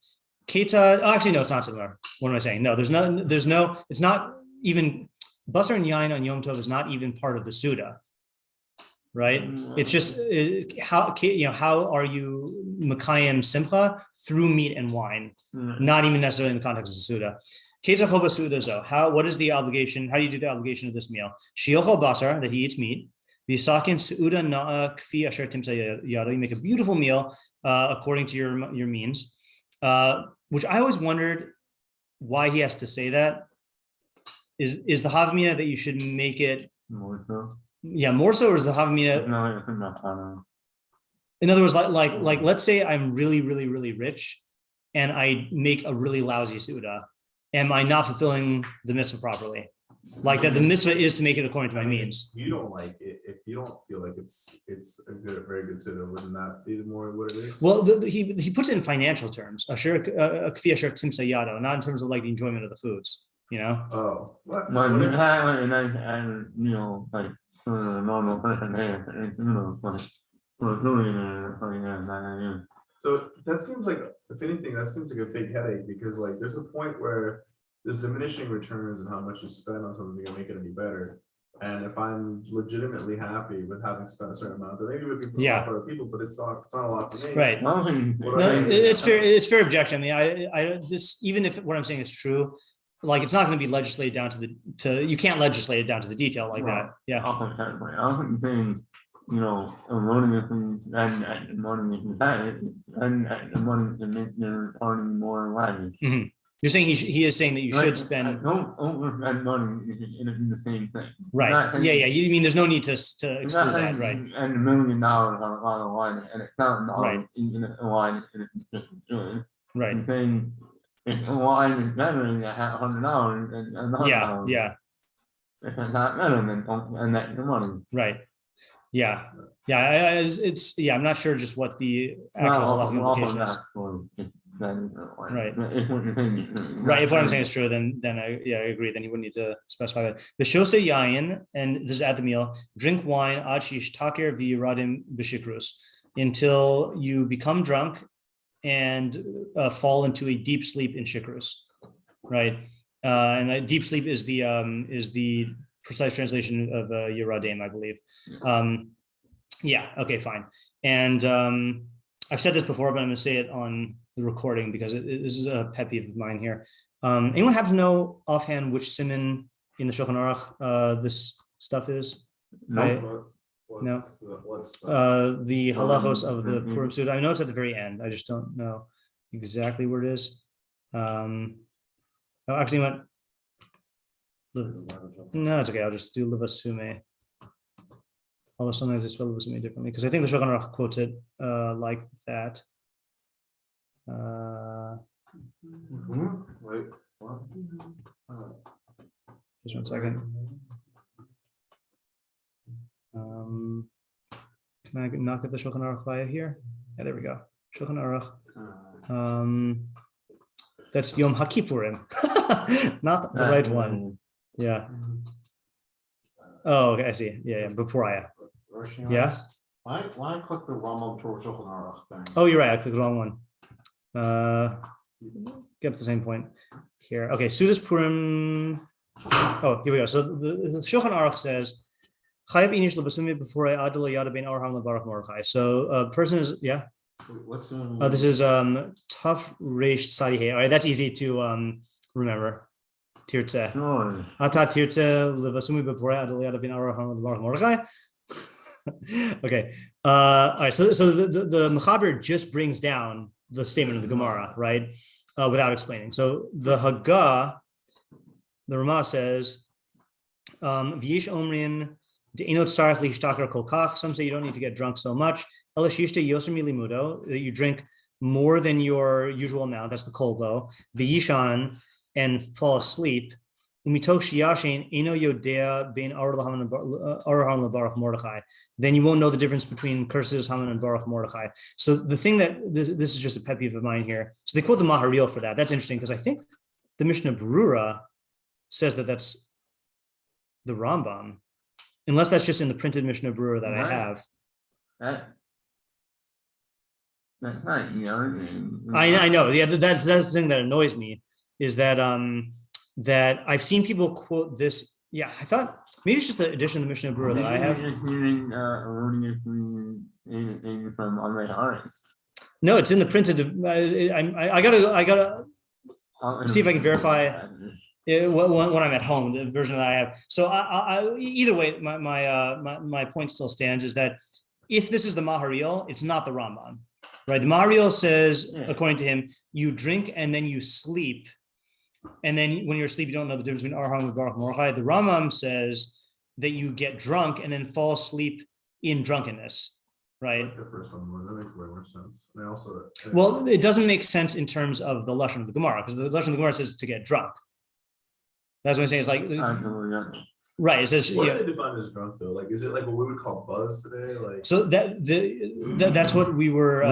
Keta. Oh, actually, no, it's not similar. What am I saying? No, there's no. It's not even basar and yain on Yom Tov is not even part of the suda. Right? It's just how are you Makayim Simcha through meat and wine, not even necessarily in the context of the Suda. What is the obligation? How do you do the obligation of this meal? Shiochal basar, that he eats meat. Visakin Suda na'a kfi asher timsa yado. You make a beautiful meal according to your means, which I always wondered why he has to say that. Is the Havamina that you should make it more so? Yeah, more so, or is the Havamina? In other words, like let's say I'm really, really, really rich and I make a really lousy Suda. Am I not fulfilling the mitzvah properly? Like that the mitzvah is to make it according to my means. You don't like it if you don't feel like it's a very good Suda. Wouldn't that be more what it is? Well, he puts it in financial terms. Asher kfi asher timsa yado, not in terms of like the enjoyment of the foods. Oh, what? Like normal person, So that seems like, if anything, that seems like a big headache because like there's a point where there's diminishing returns and how much you spend on something to make it any better. And if I'm legitimately happy with having spent a certain amount, then maybe it would be for other people, but it's not a lot for me. Right. No, it's fair. It's fair objection. I mean, this, even if what I'm saying is true, like it's not going to be legislated down you can't legislate it down to the detail like that. Yeah. I wasn't saying, money and money to make your party more lavish. Mm-hmm. You're saying he is saying that you should spend. Don't overspend money in the same thing. Right. Yeah. You mean there's no need to exclude that, right? And $1 million on a lot of wine and $1,000 in a wine and it's just doing. Right. I'm saying if the wine is better than $100 and $100. Yeah. If it's not better, then don't spend that your money. Right. Yeah. I'm not sure just what the actual implication is. Right. If what I'm saying is true, then I agree. Then you wouldn't need to specify that. The shose yayin, and this is at the meal. Drink wine achish taker v'yiradim b'shikrus until you become drunk and fall into a deep sleep in shikrus. Right. And a deep sleep is the precise translation of Yeradim, I believe. Yeah, okay, fine. And I've said this before, but I'm going to say it on the recording because this is a pet peeve of mine here. Anyone happen to know offhand which siman in the Shulchan Aruch this stuff is? No. What's the halachos of the Purim Suda. I know it's at the very end. I just don't know exactly where it is. Actually, no, it's okay. I'll just do Levasume. Although sometimes they spell Levasume differently because I think the Shulchan Aruch quotes it like that. Wait, what? Just 1 second. Can I not get the Shulchan Aruch via here? Yeah, there we go. Shulchan Aruch. That's Yom HaKippurim, not the right one. Yeah. Oh, okay, I see. Yeah, before I. Yeah. Why click the Rambam towards Shulchan Aruch thing? Oh, you're right. I clicked the wrong one. Get to the same point here. Okay, Sudas Purim. Oh, here we go. So the Shulchan Aruch says, so a person is, yeah. What's this is tough resh tzadi. All right, that's easy to remember. Tyrtze. Ata tyrtze levasumi b'porei adol yada ben araham l'barach Mordechai. Okay. All right. So the Mechaber just brings down the statement of the Gemara, right, without explaining. So the Haggah, the Ramah says, "V'yish omrin." Some say you don't need to get drunk so much. That you drink more than your usual amount. That's the kolbo. V'yishan, and fall asleep. Then you won't know the difference between curses, Haman, and Baruch Mordechai. So the thing that this is just a pet peeve of mine here. So they quote the Maharil for that. That's interesting because I think the Mishnah Berurah says that that's the Rambam. Unless that's just in the printed Mishnah Berurah that I have. That's right. I know. Yeah, that's the thing that annoys me is that that I've seen people quote this. Yeah, I thought maybe it's just the edition of the Mishnah Berurah that I have. No, it's in the printed. I gotta see if I can verify. When I'm at home, the version that I have. So I either way, my point still stands is that if this is the Maharil, it's not the Rambam, right? The Maharil says, according to him, you drink and then you sleep, and then when you're asleep, you don't know the difference between Arham and Baruch Mordechai. The Rambam says that you get drunk and then fall asleep in drunkenness, right? The first one, that makes way more sense. And also, well, it doesn't make sense in terms of the lashon of the Gemara because the lashon of the Gemara says to get drunk. That's what I'm saying. It's like, right. It says, what do they define as drunk though? Like, is it like what we would call buzz today? Like, so that's what we were.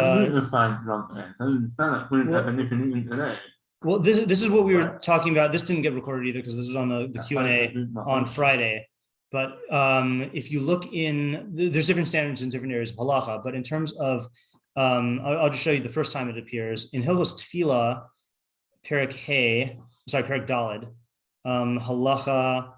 Well, this is what we were talking about. This didn't get recorded either because this was on the Q&A on Friday. But if you look in, there's different standards in different areas of halacha. But in terms of, I'll just show you the first time it appears in Hilchos Tefla, Perek Daled. Halacha,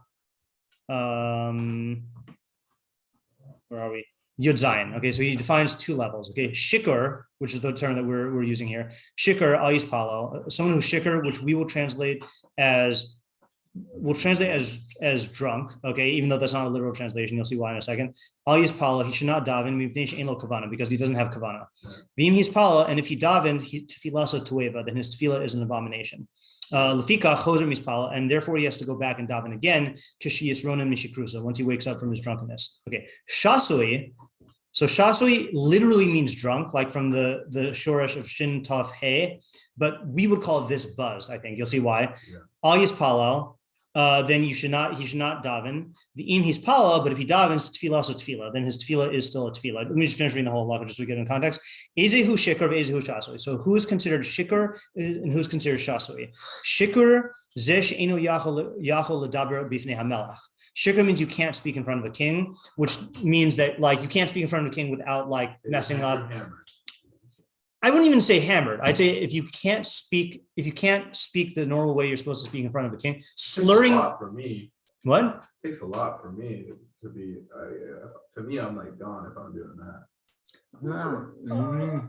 where are we? Yud Zayin. Okay, so he defines two levels. Okay, shikar, which is the term that we're using here. Shikar al yispalo, someone who's shikar, which we will translate as drunk. Okay, even though that's not a literal translation, you'll see why in a second. Al yispalo, he should not daven because he doesn't have kavana. V'im hispala, and if he davened, tefilaso tueva, then his tefillah is an abomination. Lefika choser mispala, and therefore he has to go back and daven again. Kishiyas ronan mishikrusa, once he wakes up from his drunkenness. Okay, shasui. So shasui literally means drunk, like from the shoresh of shin taf he, but we would call this buzzed. I think you'll see why. Al yispala. Then he should not daven. The im his pala, but if he davens tefillah, so tefillah, then his tefillah is still a tefillah. Let me just finish reading the whole halacha just so we get in context. Ezehu shikar, ezehu shasui. So who is considered shikar and who is considered shasui? Shikar zesh eno yachol ledaber bifnei hamelach. Shikar means you can't speak in front of a king, which means that like you can't speak in front of a king without like messing up. I wouldn't even say hammered. I'd say if you can't speak the normal way you're supposed to speak in front of a king, slurring. For me, What? It takes a lot for me to be. To me, I'm like gone if I'm doing that.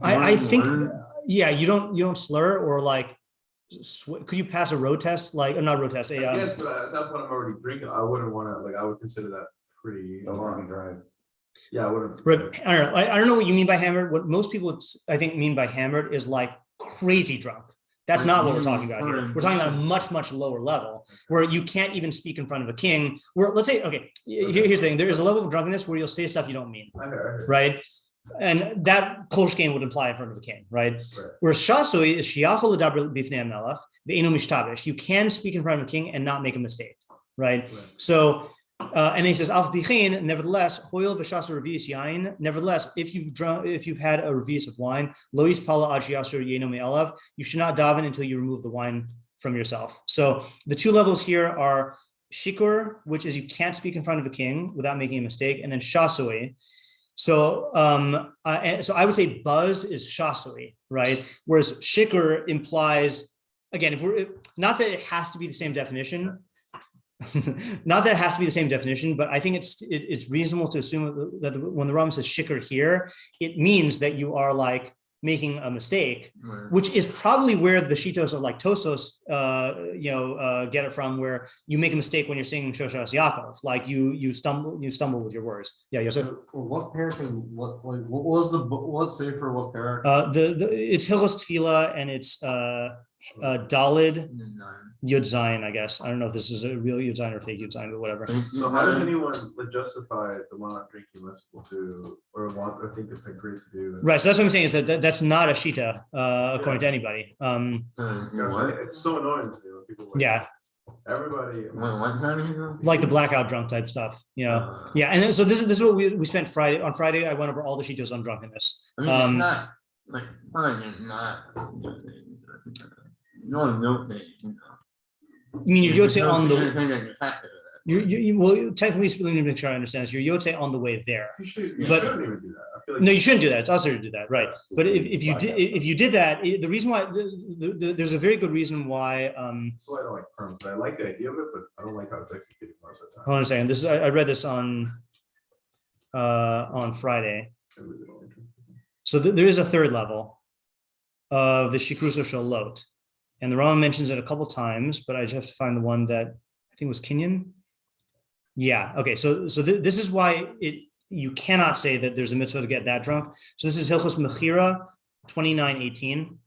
I think, yeah, you don't slur or like. Could you pass a road test? Like, or not road test? Yes, but at that point, I'm already drinking. I wouldn't want to. Like, I would consider that pretty. A long drive. Yeah, I wouldn't. I don't know. I don't know what you mean by hammered. What most people, I think, mean by hammered is like crazy drunk. That's not what we're talking about here. We're talking about a much, much lower level where you can't even speak in front of a king. Where, let's say, okay, here's the thing. There is a level of drunkenness where you'll say stuff you don't mean, right? And that Kolsh game would imply in front of a king, right? Whereas Shasui is Shiachol Ledabr Bifnei Melech, the Eno Mishtabish. You can speak in front of a king and not make a mistake, right? So, and then he says, Af Bichin, nevertheless, Hoil B'Shasur Revius Yain. Nevertheless, if you've had a revius of wine, Lois Pala Ajiyasur Yeno Me'elav, you should not daven until you remove the wine from yourself. So the two levels here are Shikur, which is you can't speak in front of a king without making a mistake, and then Shasui. So, so I would say buzz is shasui, right? Whereas shikr implies, again, if we're not that it has to be the same definition, not that it has to be the same definition, but I think it's reasonable to assume that when the Rambam says shikr here, it means that you are like making a mistake, which is probably where the shitos of like Tosos, get it from, where you make a mistake when you're singing Shoshas Yaakov, like you stumble with your words. Yeah, Yosef. What pair can what was the what's say for what pair? It's Hilchos Tefila and it's Dalid Yud Zayin, I guess. I don't know if this is a real Yud Zayin or fake Yud Zayin, but whatever. So how does anyone justify the not drinking less people do, or think it's like great to do? Right. So that's what I'm saying is that's not a shita according to anybody. It's so annoying to me when people. Like, yeah. Everybody. Like the blackout drunk type stuff, yeah. And then, so this is what we spent Friday. On Friday, I went over all the shitos on drunkenness. Not like not. No thing. You mean your yotze on the? Well, technically speaking, to make sure I understand this, your yotze on the way there. You shouldn't even do that. I feel like no, you shouldn't do that. It's also to do that, right? But if you did that, the reason why there's a very good reason why. That's why I don't like perms. But I like the idea of it, but I don't like how it's executed most of the time. Hold on a second. This is I read this on Friday. So there is a third level of the shikruso shalot. And the Rambam mentions it a couple times, but I just have to find the one that I think was Kenian. Yeah. Okay. So this is why you cannot say that there's a mitzvah to get that drunk. So this is Hilchos Megilah 29:18,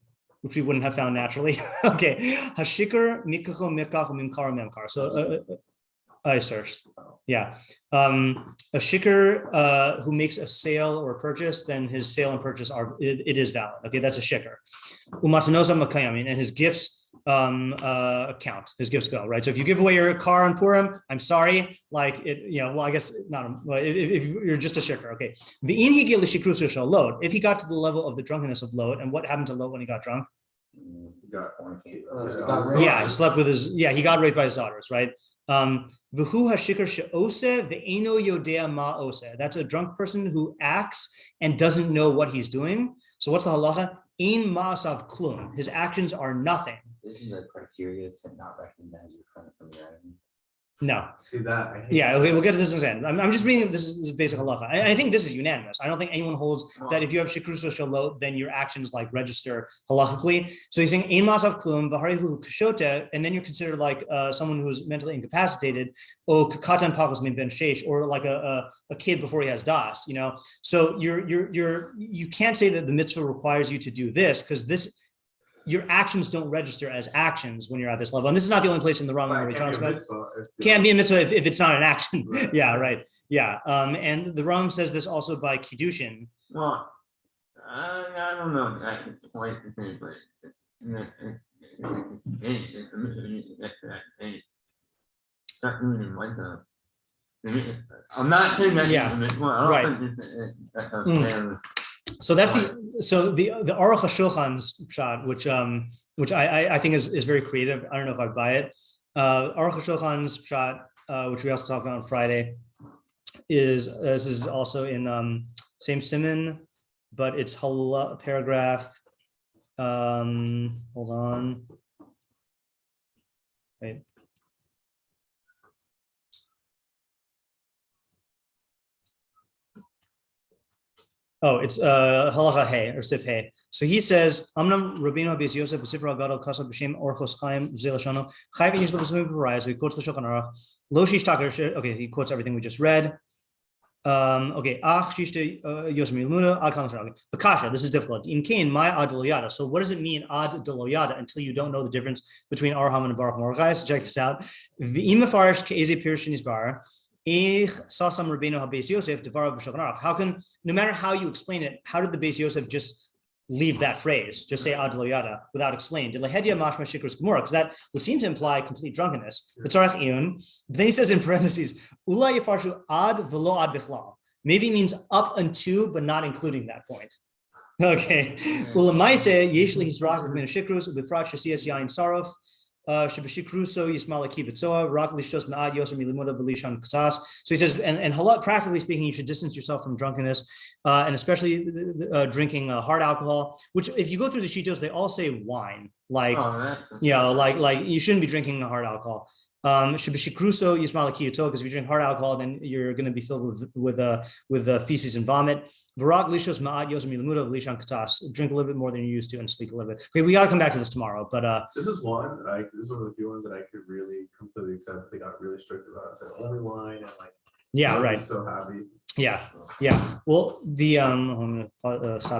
which we wouldn't have found naturally. Okay. Hashikar mikacho mikach mimkar memkar. So I searched. Yeah. A shikar who makes a sale or a purchase, then his sale and purchase it is valid. Okay, that's a shikar. Umatanoza makayam, and his gifts count. His gifts go, right? So if you give away your car on Purim, I'm sorry, like it, well, I guess not. If you're just a shikar, okay. The inhigil shikrus shalot. If he got to the level of the drunkenness of Lot, and what happened to Lot when he got drunk? He got he slept with his. Yeah, he got raped by his daughters, right? That's a drunk person who acts and doesn't know what he's doing. So what's the halacha? Ein ma'asav klum. His actions are nothing. Isn't the criteria to not recognize your friend from your enemy? No. See that? Yeah, okay, we'll get to this in a second. I'm just reading, this is basic halacha. I think this is unanimous. I don't think anyone holds that if you have shikrus or shalot, then your actions like register halachically. So he's saying, ein masav klum, v'harihu kashote, and then you're considered like someone who's mentally incapacitated, or katan pachos min ben sheish, or like a kid before he has das, So you can't say that the mitzvah requires you to do this, because your actions don't register as actions when you're at this level. And this is not the only place in the Rambam where he talks about can't be a mitzvah if it's not an action. Right. Yeah, right. Yeah. And the Rambam says this also by Kiddushin. Well, I don't know. I can quite think, but I'm not saying that. Yeah. Right. So that's the Aruch HaShulchan's shot, which I think is very creative. I don't know if I buy it. Aruch HaShulchan's shot, which we also talked about on Friday, this is also in same siman, but it's paragraph. Hold on. Wait. Oh, it's halacha hey or sif hey. So he says, Amnam Rabbeinu Beis Yosef b'Sifra Gadol Kasab b'Shem Orchos Chaim Zelashano Chayv Inish Levusim B'Rayz. So he quotes the Shulchan Aruch. Lo Shish Taker. Okay, he quotes everything we just read. Okay, Ach Shishte Yosef Milmuna Ad Kalam. The Kasha. This is difficult. In Kain my Ad Deloyada. So what does it mean Ad Deloyada until you don't know the difference between Arham and Baruch Mordechai? So check this out. V'im Mefarish Ke'ezeh Pirush Nisbar. How can, no matter how you explain it, how did the Beis Yosef just leave that phrase, just say ad lo yada without explaining? Because that would seem to imply complete drunkenness. Then he says in parentheses, maybe it means up unto, but not including that point. Okay. So he says, and practically speaking, you should distance yourself from drunkenness, and especially drinking hard alcohol. Which, if you go through the shitos, they all say wine, like like you shouldn't be drinking hard alcohol. Because if you drink hard alcohol, then you're going to be filled with feces and vomit. Drink a little bit more than you used to and sleep a little bit. Okay, we got to come back to this tomorrow. But this is one this is one of the few ones that I could really completely accept. They got really strict about it. It's like only wine and like right. So happy. Yeah. Well, the I'm gonna stop.